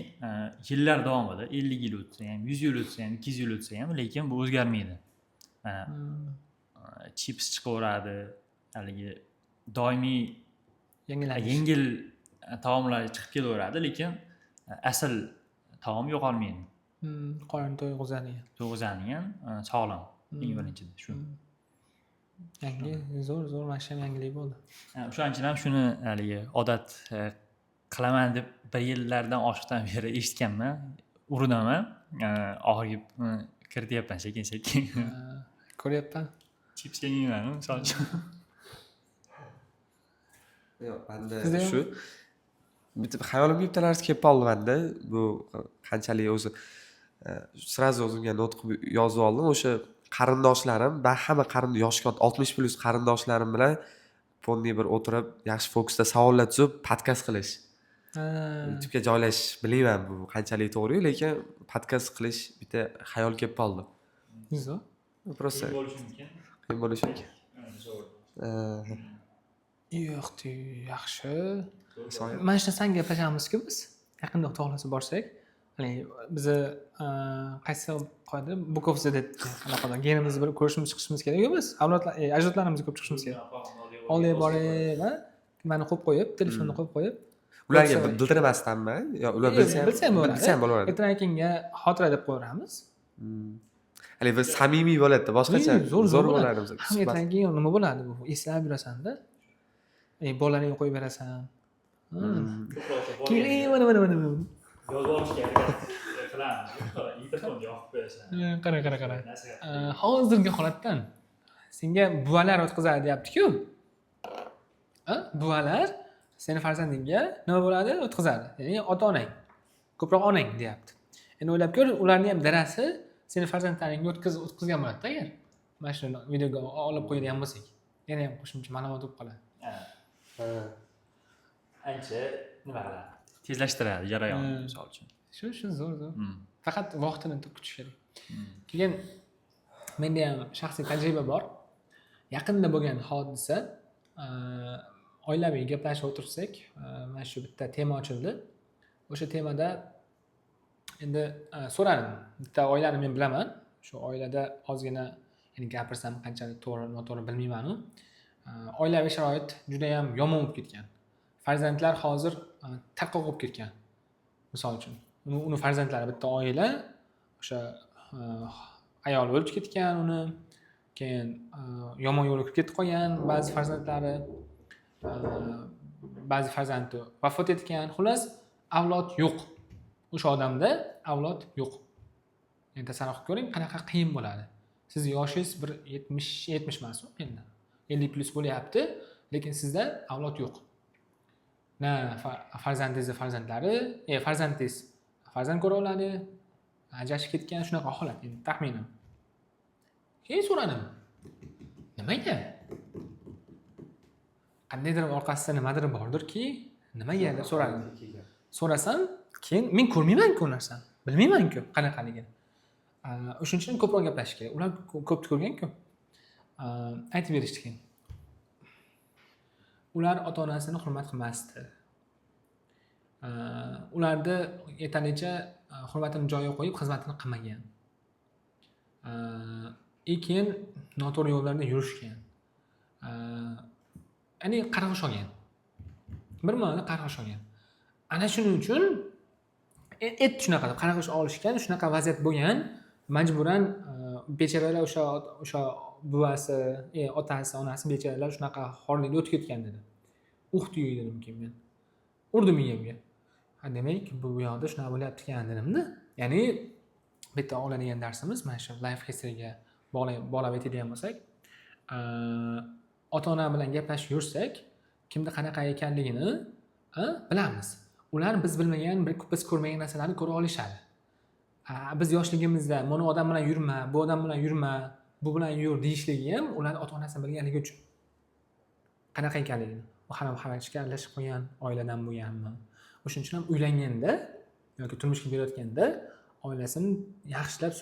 yillar davomida 50 yil o'tsa ham, 100 yil o'tsa ham, 200 yil o'tsa ham, lekin bu o'zgarmaydi. Mana chips chiqaveradi, haligi doimiy yengil taomlar chiqib kelaveradi, lekin asl taom yo'qolmaydi. Qorin to'yg'izadigan, sog'lom. Eng birinchisi shu. Yangi, zo'r mashhur yangilik bo'ldi. O'shaning ham shuni haligi odat qilaman deb 1 yillardan oshiqdan beri eshitganman, urinaman. Oxirgi kirityapman sekin-sekin. Ko'ryapman. Chips yeyman, misol uchun. Yo'q, menda shu bitta xayolimga bitta narsa kelib qoldi menda. Bu qanchalik o'zi sразу o'zimga notq yozib oldim. O'sha qarindoshlarim va hamma yoshi 60+ qarindoshlarim bilan fonniy bir o'tirib, yaxshi fokusda savollar tuzib, podkast qilish. YouTube'ga joylash, bilmayman bu qanchalik to'g'ri, lekin podkast qilish bitta xayol kelib qoldi. Zo'r. Просто qiyin bo'lishi mumkin. Yo'q, yaxshi. Mana shuni san gaplashamiz-ku biz. Yaqinda Xudo xolasa borsak, bizni qaysi qoida Book of the Dead aloqada genimizni bir ko'rishimiz chiqishimiz kerak-ku biz. Ajdodlarimizni ko'rib chiqishimiz kerak. Oldiga borib, mani qo'yib qo'yib, telefonni qo'yib qo'yib, ularga Bo'lsa- bildirmasdanmi yo ular bilsa ham bilsa ham bo'ladi. bilsa ham bo'laveradi. Ertadan keyinga xotira deb qo'yamiz. Haligi bir samimiy bo'ladida boshqacha zo'r bo'ladi bizga. Ham ertadan keyin nima bo'ladi bu? Eslab yurasan-da. Bolalarga qo'yib berasan. Keling, mana. Yozib olishga harakat qilamiz. Interfonni yoqib qo'yasan. Qara. Hozirgi holatdan senga buvalar o'tkazadi deyapti-ku. Buvalar seni farzandingga nima bo'ladi? O'tkazadi. Ya'ni ota-onang, ko'proq onang deyapti. Endi o'ylab ko'r, ularning ham darasi seni farzandlaringga o'tkazgan bo'ladi-da agar mana shu videoga olib qo'yadigan bo'lsak. Yana ham qo'shimcha ma'lumot bo'lib qoladi. Ancha nima qiladi? Tezlashtiradi jarayonni, misol uchun. Shu zo'r. Faqat vaqtini kutish kerak. Keyin menda ham shaxsiy tajriba bor. Yaqinda bo'lgan hodisa, oilaviy gaplashib o'tirsak, mana shu bitta tema ochildi. O'sha temada endi so'radim. Bitta oilani men bilaman. Shu oilada ozgina, ya'ni gapirsam qanchalik to'g'ri, noto'g'ri bilmayman. Oilaviy sharoit juda ham yomon bo'lib ketgan. Farzandlar hozir tarqoq bo'lib ketgan. Misol uchun, uni farzandlari bitta oila, o'sha ayol o'lib ketgan uni, keyin yomon yo'lga kirib ketib qolgan ba'zi farzandlari, ba'zi farzandi vafot etgan. Xullas, avlod yo'q. O'sha odamda avlod yo'q. Endi tasavvur qilib ko'ring, qanaqa qiyin bo'ladi. Siz yoshingiz bir 70 emas, endi 50 plus bo'lyapti, lekin sizda avlod yo'q. Na farzandingizning farzandlari, farzandingiz farzand ko'ra oladi, ajrashib ketgan, shunaqa holat endi taxminan. Keyin so'radim. Nimaga? Qandaydir orqasida nimadir bordirki, nimaga deb so'radim. So'rasam, keyin men ko'rmayman-ku u narsani. Bilmayman-ku qanaqaligini. O'shuning uchun ko'proq gaplashish kerak. Ular ko'p ko'rgan-ku. Aytib berishdi keyin. Ular ota-onasini hurmat qilmasdi. Ularni yetarlicha hurmatini joyiga qo'yib xizmatini qilmagan. Keyin noto'g'ri yo'llarda yurishgan. Ya'ni qarg'ish olgan. Bir ma'noda qarg'ish olgan. Ana shuning uchun shunaqa qarg'ish olishgan, shunaqa vaziyat bo'lgan, majburan bechoralar o'sha buvasi, otasi, onasi bechoralar shunaqa xorlikda o'tib ketgan dedi. Uxtiyoy dedim keyin men. Urdim miyamga. Demak, bu yoqda shunaqa bo'lyapti ekan dedimda. Ya'ni bitta oladigan darsimiz mana shu life historyga bog'lab aytadigan bo'lsak, ota-ona bilan gaplashib yursak, kimda qanaqa ekanligini bilamiz. Ular biz bilmagan, biz ko'rmagan narsalarni ko'ra olishadi. Biz yoshligimizda mana odam bilan yurma, bu odam bilan yurma, bu bilan yur deyishligi ham ular ota-onasini bilganligi uchun. Qanaqa ekanligini. U ham xarajga aralashib qo'ygan oiladan bo'lganmi? O'shuning uchun ham uylanganda yoki turmushga berayotganda oilasini yaxshilab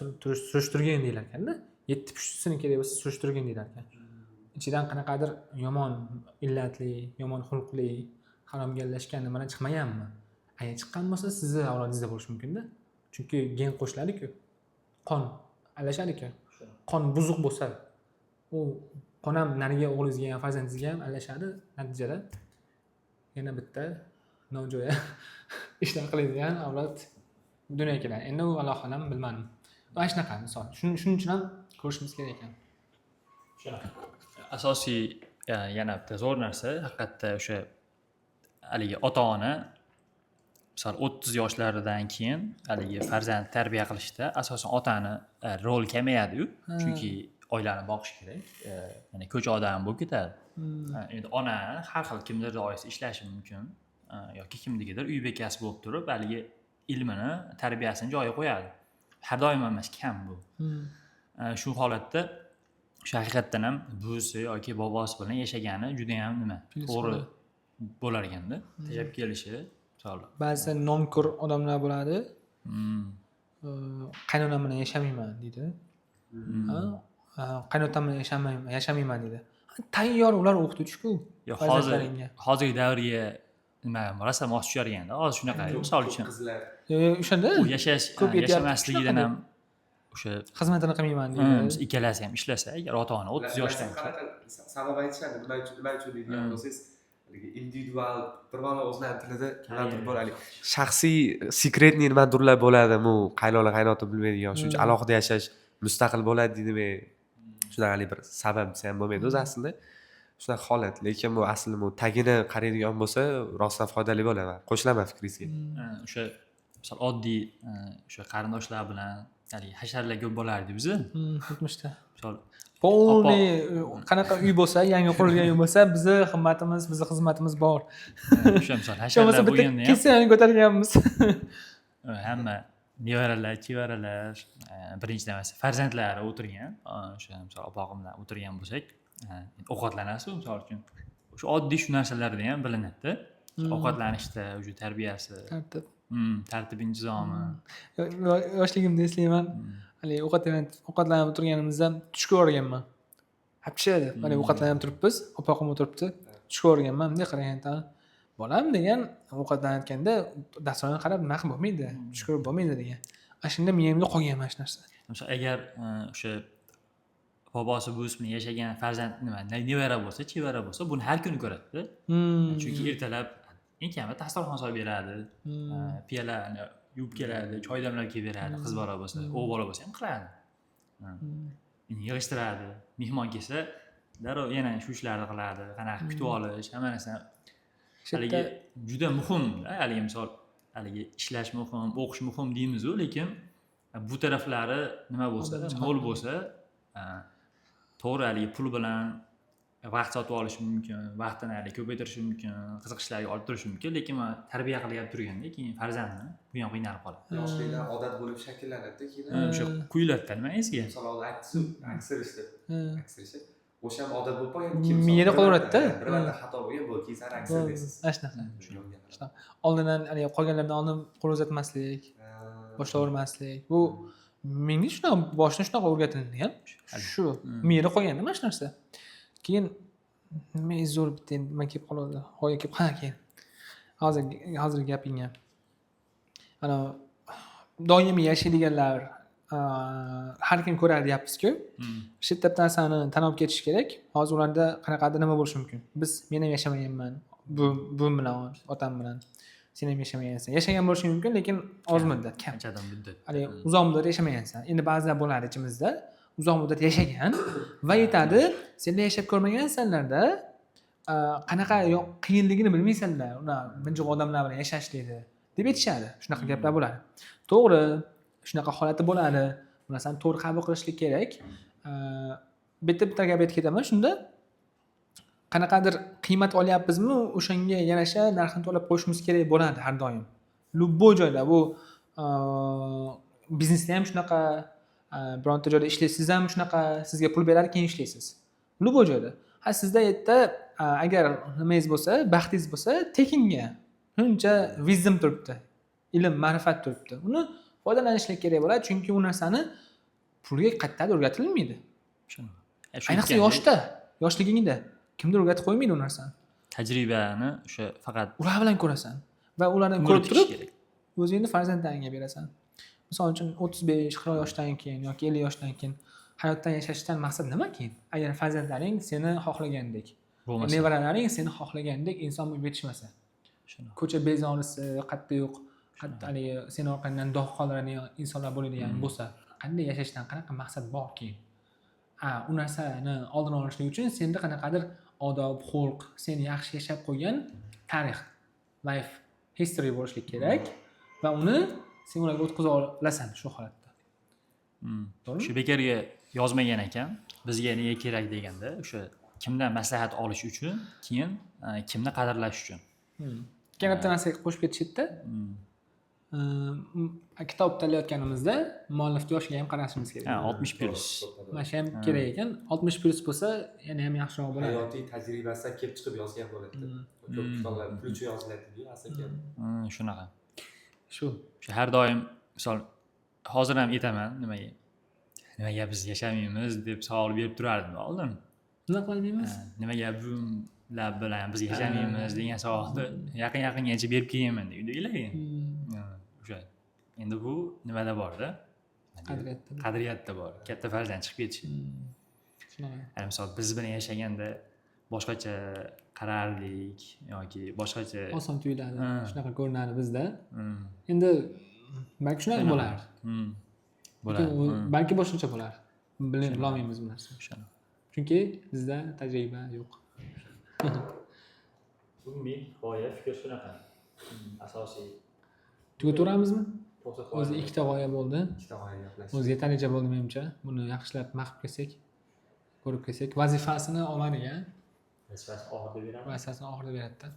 surishtirgan deylar ekanda. 7 pushtisini kerak bo'lsa surishtirgan deylar ekan. Ichidan qanaqadir yomon illatli, yomon xulqli, haromgallashgan nimalar chiqmaganmi? Agar chiqqan bo'lsa, sizni avlodingizda bo'lishi mumkin-da. Chunki gen qo'shiladi-ku. Qon alashadi-ku. Qon buzuq bo'lsa, u qon ham nariga o'g'lingizga ham farzandingizga ham alashadi. Natijada yana bitta nojo'ya ishlar qiladigan avlod dunyoga keladi. Endi u aloqadan bilmadim. Mana shunaqa misol. Shuning uchun ham ko'rishimiz kerak ekan. Shunaqa. Asosiy yana bitta zo'r narsa haqiqatda o'sha haligi ota-ona misol 30 yoshlaridan keyin haligi farzand tarbiya qilishda asosan otani rol kamayadi-yu. Chunki oilani boqish kerak. Ya'ni ko'cha odam bo'lib ketadi. Endi ona har xil kimdir doirasida ishlashi mumkin yoki kimnikidir uy bekasi bo'lib turib haligi ilmini, tarbiyasini joyiga qo'yadi. Har doim emas, kam bu. Shu holatda o'sha haqiqatdan ham buvisi yoki bobosi bilan yashagani juda ham nima to'g'ri bo'lar ekanda. Tejab kelishi misol. Ba'zi nonkur odamlar bo'ladi. Qaynonam bilan yashamayman deydi. Qaynotam bilan yashamayman deydi. Tayyor ular o'qituvchi-ku. Hozirgi davrga nima rasam mos tushirganda, hozir shunaqa misol uchun. O'shanda u yashamasligidan ham o'sha xizmatini qilmayman deydi. Biz ikkalasi ham ishlasa, agar ota-ona 30 yoshdan bo'lsa, sabab aytishadi, nima uchun deydigan bo'lsangiz, individual bir bola o'zlarini tilida kimlardir bo'ladi. Shaxsiy sekretniy nimadirlar bo'ladi. Bu qaynola qaynota bilmaydigan, shuncha alohida yashash, mustaqil bo'ladi deydimi? Shunaqa bir sabab desa ham bo'lmaydi o'zi aslida. Shunaqa holat, lekin bu asli bu tagini qaraydigan bo'lsa, rostdan foydali bo'ladi. Qo'shilaman fikringizga. O'sha misol oddiy o'sha qarindoshlar bilan haligi hasharlar ko'p bo'lardi bizni. O'tmishda. Misol Polniy qanaqa uy bo'lsa, yangi qurilgan uy bo'lsa, bizni xizmatimiz bor. o'sha misol O'sha hasharlar bo'lsa bitta bo'lganda ham kesani ko'targanmiz. hamma nevaralar, chevaralar, birinchi navasi farzandlari o'tirgan. O'sha misol opog'im bilan o'tirgan bo'lsak, ovqatlanasiz misol uchun. O'sha oddiy shu narsalardan ham bilinadi. Ovqatlanishda, o'sha tarbiyasi, Tartib. tartib intizomi. Yoshligimda eslayman. Haligi ovqatlanib o'tirganimizda tushga o'rganman. Hapcha deb, mana ovqatlanib turibmiz, opog'im o'tiribdi. Tushga o'rganman, bunday qaraganda bolam degan ovqatlanayotganda dasturga qarab nima qilib bo'lmaydi, tush ko'rib bo'lmaydi degan. Ana shunda miyamda qolgan mana shu narsa. Misol agar o'sha bobosi buvisi bilan yashagan farzand nevara bo'lsa, chevara bo'lsa, buni har kuni ko'radi. Chunki ertalab eng kamida dasturxon solib beradi. Piyolarni yuvib keladi, choy damlab kelib beradi, qiz bola bo'lsa, o'g'il bola bo'lsa ham qiladi. Yig'ishtiradi. Mehmon kelsa, darrov yana shu ishlarni qiladi. Qanaqa kutib olish, hamma narsa haligi juda muhim. Haligi misol, haligi ishlash muhim, o'qish muhim deymiz-ku, lekin bu taraflari nima bo'lsa, nol bo'lsa, to'g'ri haligi pul bilan vaqt sotib olish mumkin, vaqtini haligi ko'paytirish mumkin, qiziq ishlarga olib turish mumkin, lekin tarbiya qilib turganda keyin farzandni bu ham qiynalib qoladi. Yoshliklar odat bo'lib shakllanadi keyin. O'sha quyiladi nima esga. Masalan, aksirishdi. O'sha ham odat bo'lib qolgan. Miyada qolaveradi-da. Bir marta xato bo'lgan bu, keyin sari aksir deysiz. Mana shunaqa. Oldindan haligi qolganlardan oldin qo'l uzatmaslik, boshlavermaslik. Bu menga shunaqa boshdan shunaqa o'rgatildi ham. Shu miyada qolganda mana shu narsa. Keyin nima zo'r bitta nima kelib qoladi. G'oya kelib keyin. Hozir gapingga. Ana doimiy yashaydiganlar har kim ko'radi deyapmiz-ku. Shu yerda bitta narsani tan olib ketish kerak. Hozir ularda qanaqadir nima bo'lishi mumkin. Men ham yashamayapman. Buvim bilan, otam bilan. Sen ham yashamagansan. Yashagan bo'lishi mumkin, lekin oz muddat, kam. Qanchadan muddat. Hali uzoq muddat yashamagansan. Endi ba'zilar bo'ladi ichimizda. Uzoq muddat yashagan va yetadi. Senlar yashab ko'rmagansanlarda qanaqa qiyinligini bilmaysanlar. Ular buncha odamlar bilan yashashlikni deb aytishadi. Shunaqa gaplar bo'ladi. To'g'ri, shunaqa holati bo'ladi. Bu narsani to'g'ri qabul qilishlik kerak. Bitta gap aytib ketaman. Shunda qanaqadir qiymat olyapmizmi, o'shanga yarasha narxini to'lab qo'yishimiz kerak bo'ladi har doim. Любой joyda bu biznesda ham shunaqa, bironta joyda ishlaysiz ham shunaqa, sizga pul beradi, keyin ishlaysiz. Любой joyda. Sizda yerda agar nimangiz bo'lsa, baxtingiz bo'lsa, tekinga shuncha wisdom turibdi. Ilm, ma'rifat turibdi. Uni foydalanishlik kerak bo'ladi, chunki u narsani pulga qaytadan o'rgatilmaydi. Ayniqsa yoshligingda kimdir o'rgatib qo'ymaydi u narsani. Tajribani o'sha faqat ular bilan ko'rasan va ulardan ko'rib turib o'zingni farzandlaringga berasan. Misol uchun 35-40 yoshdan keyin yoki 50 yoshdan keyin hayotdan yashashdan maqsad nima keyin? Agar farzandlaring seni xohlagandek, nevaralaring seni xohlagandek inson bo'lib yetishmasa, ko'cha bezorisi, qatta yo'q, haligi seni orqangdan dog' qoldiradigan insonlar bo'ladigan bo'lsa, qanday yashashdan qanaqa maqsad bor keyin? U narsani oldini olishlik uchun senda qanaqadir odob, xulq, seni yaxshi yashab qo'ygan tarix, life history bo'lishlik kerak va uni sen ularga o'tkazib olasan shu holatda. Shu bekorga yozmagan ekan, bizga nega kerak deganda, o'sha kimdan maslahat olish uchun, keyin kimni qadrlash uchun. Yana bitta narsa qo'shib ketishda, kitob tanlayotganimizda muallifning yoshiga ham qarashimiz kerak. 60+. Mana shu ham kerak ekan. 60+ bo'lsa, yana ham yaxshiroq bo'ladi. Hayotiy tajribasidan kelib chiqib yozgan bo'ladi. Ko'p kitoblar pul uchun yoziladi-ku, aslida. Shunaqa. Shu har doim misol hozir ham aytaman, nimaga biz yashamaymiz deb savol berib turardim oldin. Nima qilmaymiz? Nimaga bular bilan biz yashamaymiz degan savolni yaqin-yaqingacha berib kelganman deb o'ylagan. O'sha endi bu nimada bor-da? Qadriyatda bor. Katta farzand chiqib ketishi. Misol biz bilan yashaganda boshqacha qarardik yoki boshqacha oson tuyuladi, Ha. shunaqa ko'rinadi bizda. Hmm, Endi balki shunaqa shunaqa. bo'lar. Hmm, Lekin bo'ladi. u balki boshqacha bo'lar. Bilolmaymiz bu narsani. Shunaqa. Chunki bizda tajriba yo'q. Umumiy g'oya fikr shunaqa. Asosiy Tugataveramizmi? to'siq O'zi ikkita g'oya bo'ldi. ikkita g'oya gaplashdik. O'zi yetarlicha bo'ldi menimcha. Buni yaxshilab maqib kelsak, ko'rib kelsak, vazifasini olmadik, a? vazifasi oxirida beramiz. Vazifasini oxirida beradi-da.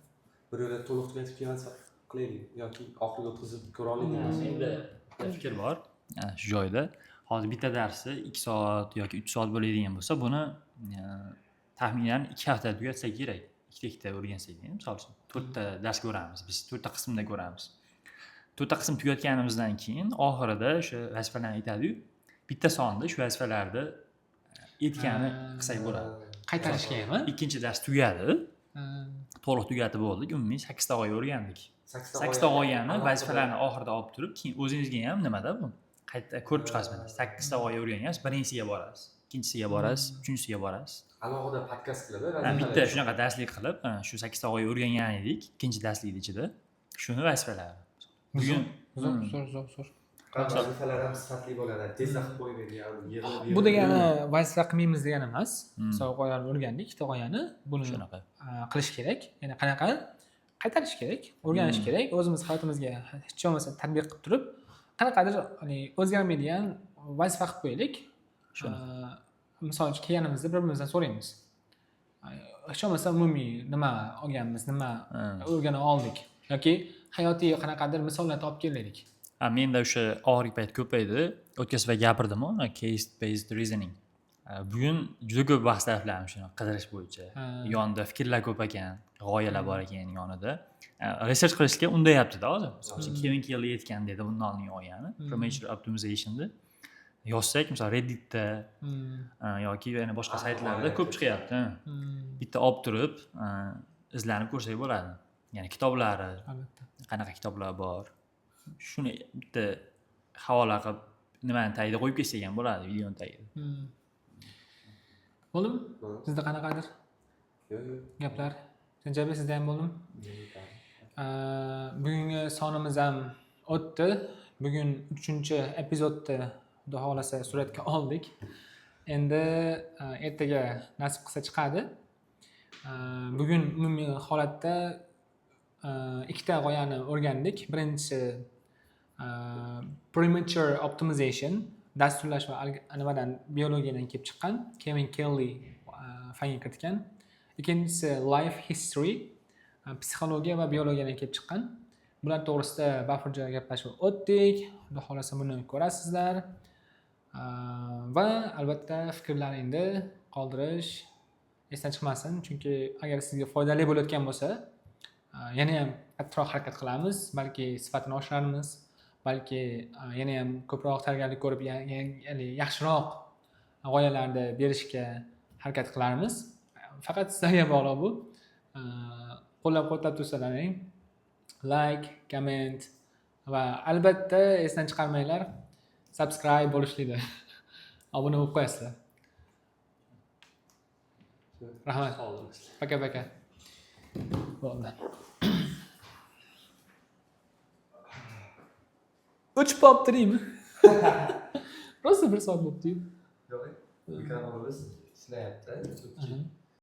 Bir yo'la to'liq tugatib kelmasa qilaylik yoki oxiriga o'tkazib ko'ra olaylik. Endi bitta fikr bor shu joyda. Hozir bitta darsi 2 soat yoki 3 soat bo'ladigan bo'lsa, buni taxminan 2 haftada tugatsak kerak. Ikkita o'rgansak, misol uchun 4 ta dars ko'ramiz. Biz 4 ta qismda ko'ramiz. 4 ta qism tugatganimizdan keyin oxirida o'sha vazifalarni aytadi-yu, bitta sonda shu vazifalarni aytgani qilsak bo'ladi. Qaytarish kerakmi? Ikkinchi dars tugadi, to'liq tugatib bo'ldik. Umumiy 8 ta g'oya o'rgandik. 8 ta g'oyani vazifalarni oxirida olib turib, keyin o'zingizga ham nimada bu? Qayta ko'rib chiqasiz. 8 ta g'oya o'rganyapsiz, birinchisiga borasiz, ikkinchisiga borasiz, uchinchisiga borasiz. Alohida podkast qilib, Bitta shunaqa darslik qilib, shu 8 ta g'oya o'rgangan edik, ikkinchi darslikni ichida. Shuni vazifalari. Bugun Zo'r. vazifalar ham sifatli bo'ladi. Tezda qilib qo'ymaydigan, Bu degani vazifa qilmaymiz degani emas. Misol g'oyani o'rgandik, ikkita g'oyani. Buni shunaqa. qilish kerak. Ya'ni qanaqa? Qaytarish kerak, o'rganish kerak, o'zimiz hayotimizga hech bo'lmasa tatbiq qilib turib, qanaqadir o'zgarmaydigan vazifa qilib qo'yaylik. Misol uchun kelganimizda bir-birimizdan so'raymiz. Hech bo'lmasa umumiy nima olganmiz, nima o'rganib oldik yoki hayotiy qanaqadir misollar topib keldik. Menda o'sha og'riq payt ko'paydi. O'tgan safar gapirdim, case based reasoning. Bugun juda ko'p bahslar qilamiz shuni qidirish bo'yicha. Yonida fikrlar ko'p ekan, g'oyalar bor ekan yonida. Research qilishga undayapti-da hozir. Masalan, Kevin Kelly aytgan dedi bundan g'oyani, premature optimization'da. Yozsak, masalan, Reddit'da yoki yana boshqa saytlarda ko'p chiqyapti. Bitta olib turib, izlanib ko'rsak bo'ladi. Ya'ni kitoblari, Albatta. qanaqa kitoblar bor. Shuni bitta havola qilib nimani tagida qo'yib ketsak ham bo'ladi, videoni tagida. Bo'ldimi? Sizda qanaqadir Yo'q. gaplar? Sanjay sizda ham bo'ldimi? Bugungi sonimiz ham o'tdi. Bugun 3-epizodni xudo xolasa suratga oldik. Endi ertaga nasib qilsa chiqadi. Bugun umumiy holatda ikkita g'oyani o'rgandik. Birinchisi premature optimization, dasturlash va nimadan biologiyadan kelib chiqqan, Kevin Kelly fanga kiritgan. Ikkinchisi life history, psixologiya va biologiyadan kelib chiqqan. Bular to'g'risida bafurja gaplashib o'tdik. Xudo xolasa buni ko'rasizlar. Va albatta fikrlaringni qoldirish esdan chiqmasin, chunki agar sizga foydali bo'layotgan bo'lsa, yana ham qattiqroq harakat qilamiz, balki sifatini oshiramiz, balki yana ham ko'proq tayyorgarlik ko'rib, ya'ni yaxshiroq g'oyalarni berishga harakat qilarmiz. Faqat sizlarga bog'liq bu. Qo'llab-quvvatlab tursalaring. Like, comment va albatta esdan chiqarmanglar, subscribe bo'lishlikni. Obuna bo'lib qo'yasizlar. Rahmat. Paka. Bo'ldi. O'chib qolibdi deymi? Rosa bir soat bo'libdi-yu. Yo'q. Mikrofonimiz ishlayapti.